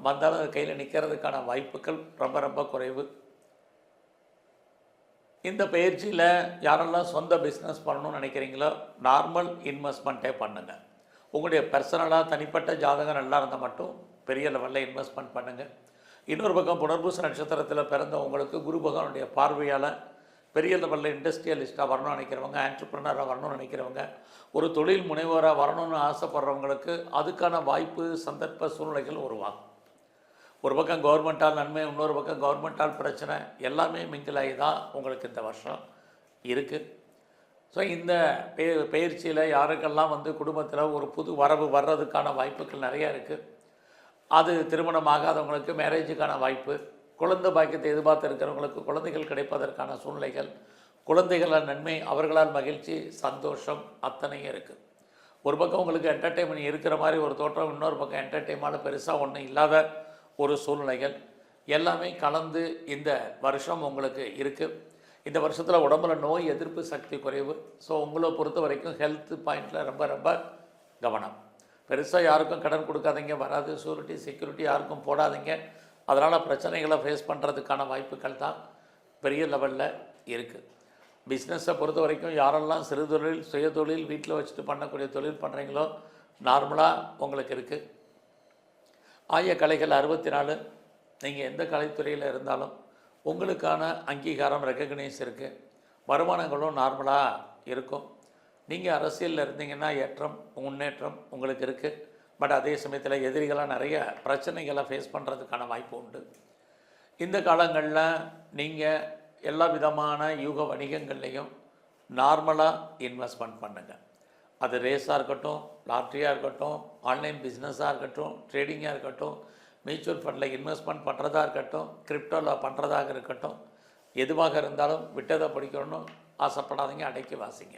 வந்தாலும் அது கையில் நிற்கிறதுக்கான வாய்ப்புகள் ரொம்ப ரொம்ப குறைவு. இந்த பயிற்சியில் யாரெல்லாம் சொந்த பிஸ்னஸ் பண்ணணும்னு நினைக்கிறீங்களோ நார்மல் இன்வெஸ்ட்மெண்ட்டே பண்ணுங்கள். உங்களுடைய பர்சனலாக தனிப்பட்ட ஜாதகம் நல்லா இருந்தால் மட்டும் பெரிய லெவலில் இன்வெஸ்ட்மெண்ட் பண்ணுங்கள். இன்னொரு பக்கம் புனர்பூச நட்சத்திரத்தில் பிறந்த உங்களுக்கு குரு பகவானுடைய பார்வையால் பெரிய லெவலில் இண்டஸ்ட்ரியலிஸ்ட்டாக வரணும்னு நினைக்கிறவங்க, ஆண்டர்ப்ரனராக வரணும்னு நினைக்கிறவங்க, ஒரு தொழில் முனைவோராக வரணும்னு ஆசைப்படுறவங்களுக்கு அதுக்கான வாய்ப்பு, சந்தர்ப்ப சூழ்நிலைகள் உருவாகும். ஒரு பக்கம் கவர்மெண்ட்டால் நன்மை, இன்னொரு பக்கம் கவர்மெண்ட்டால் பிரச்சனை, எல்லாமே மிங்கிலாகி தான் உங்களுக்கு இந்த வருஷம் இருக்குது. ஸோ இந்த பயிற்சியில் யாருக்கெல்லாம் குடும்பத்தில் ஒரு புது வரவு வர்றதுக்கான வாய்ப்புகள் நிறையா இருக்குது. அது திருமணம் ஆகாதவங்களுக்கு மேரேஜுக்கான வாய்ப்பு, குழந்தை பாக்கியத்தை எதிர்பார்த்து இருக்கிறவங்களுக்கு குழந்தைகள் கிடைப்பதற்கான சூழ்நிலைகள், குழந்தைகளால் நன்மை, அவர்களால் மகிழ்ச்சி, சந்தோஷம் அத்தனையும் இருக்குது. ஒரு பக்கம் உங்களுக்கு என்டர்டெயின்மெண்ட் இருக்கிற மாதிரி ஒரு தோற்றம், இன்னொரு பக்கம் என்டர்டெயின்மெண்ட் பெருசாக ஒன்றும் இல்லாத ஒரு சூழ்நிலைகள் எல்லாமே கலந்து இந்த வருஷம் உங்களுக்கு இருக்குது. இந்த வருஷத்தில் உடம்புல நோய் எதிர்ப்பு சக்தி குறைவு. ஸோ உங்களை பொறுத்த வரைக்கும் ஹெல்த் பாயிண்டில் ரொம்ப ரொம்ப கவனம். பெருசாக யாருக்கும் கடன் கொடுக்காதீங்க, வராது ஷூரிட்டி செக்யூரிட்டி யாருக்கும் போடாதீங்க. அதனால் பிரச்சனைகளை ஃபேஸ் பண்ணுறதுக்கான வாய்ப்புகள் தான் பெரிய லெவலில் இருக்குது. பிஸ்னஸை பொறுத்த வரைக்கும் யாரெல்லாம் சிறு தொழில், சுயதொழில், வீட்டில் வச்சுட்டு பண்ணக்கூடிய தொழில் பண்ணுறீங்களோ நார்மலாக உங்களுக்கு இருக்குது. ஆய கலைகள் 64, நீங்கள் எந்த கலைத்துறையில் இருந்தாலும் உங்களுக்கான அங்கீகாரம், ரெக்கக்னைஸ் இருக்குது. வருமானங்களும் நார்மலாக இருக்கும். நீங்கள் அரசியலில் இருந்தீங்கன்னா ஏற்றம், முன்னேற்றம் உங்களுக்கு இருக்குது. பட் அதே சமயத்தில் எதிரிகளாக நிறைய பிரச்சனைகளை ஃபேஸ் பண்ணுறதுக்கான வாய்ப்பு உண்டு. இந்த காலங்களில் நீங்கள் எல்லா விதமான யூக வணிகங்கள்லேயும் நார்மலாக இன்வெஸ்ட்மெண்ட் பண்ணுங்கள். அது ரேஸாக இருக்கட்டும், லாட்ரியாக இருக்கட்டும், ஆன்லைன் பிஸ்னஸாக இருக்கட்டும், ட்ரேடிங்காக இருக்கட்டும், மியூச்சுவல் ஃபண்டில் இன்வெஸ்ட்மெண்ட் பண்ணுறதா இருக்கட்டும், கிரிப்டோவில் பண்ணுறதாக இருக்கட்டும், எதுவாக இருந்தாலும் விட்டதை படிக்கணும்னு ஆசைப்படாதீங்க, அடக்கி வாசிங்க.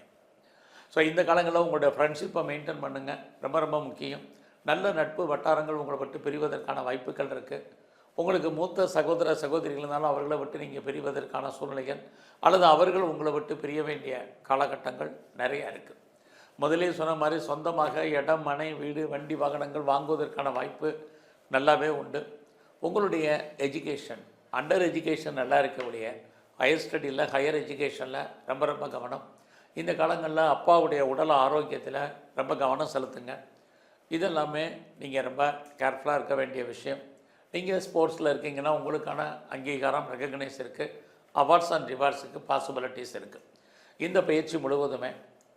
ஸோ இந்த காலங்களில் உங்களுடைய ஃப்ரெண்ட்ஷிப்பை மெயின்டைன் பண்ணுங்கள், ரொம்ப ரொம்ப முக்கியம். நல்ல நட்பு வட்டாரங்கள் உங்களை விட்டு பிரிவதற்கான வாய்ப்புகள் இருக்குது. உங்களுக்கு மூத்த சகோதர சகோதரிகள் இருந்தாலும் அவர்களை விட்டு நீங்கள் பிரிவதற்கான சூழ்நிலைகள், அல்லது அவர்கள் உங்களை விட்டு பிரிய வேண்டிய காலகட்டங்கள் நிறையா இருக்குது. முதலே சொன்ன மாதிரி சொந்தமாக இடம், மனை, வீடு, வண்டி, வாகனங்கள் வாங்குவதற்கான வாய்ப்பு நல்லாவே உண்டு. உங்களுடைய எஜுகேஷன், அண்டர் எஜுகேஷன் நல்லா இருக்கக்கூடிய, ஹையர் ஸ்டடியில், ஹையர் எஜுகேஷனில் ரொம்ப ரொம்ப கவனம். இந்த காலங்களில் அப்பாவுடைய உடல் ஆரோக்கியத்தில் ரொம்ப கவனம் செலுத்துங்க. இதெல்லாமே நீங்கள் ரொம்ப கேர்ஃபுல்லாக இருக்க வேண்டிய விஷயம். நீங்கள் ஸ்போர்ட்ஸில் இருக்கீங்கன்னா உங்களுக்கான அங்கீகாரம், ரெக்கக்னைஸ் இருக்குது. அவார்ட்ஸ் அண்ட் ரிவார்ட்ஸுக்கு பாசிபிலிட்டிஸ் இருக்குது. இந்த பயிற்சி முழுவதுமே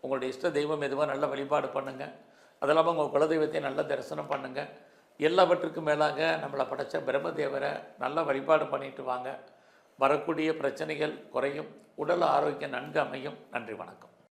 உங்களுடைய இஷ்ட தெய்வம் எதுவாக நல்ல வழிபாடு பண்ணுங்கள். அது இல்லாமல் உங்கள் குலதெய்வத்தை நல்ல தரிசனம் பண்ணுங்கள். எல்லாவற்றுக்கும் மேலாக நம்மளை படைத்த பிரம்மதேவரை நல்ல வழிபாடு பண்ணிட்டு வாங்க. வரக்கூடிய பிரச்சனைகள் குறையும், உடல் ஆரோக்கியம் நன்கு அமையும். நன்றி, வணக்கம்.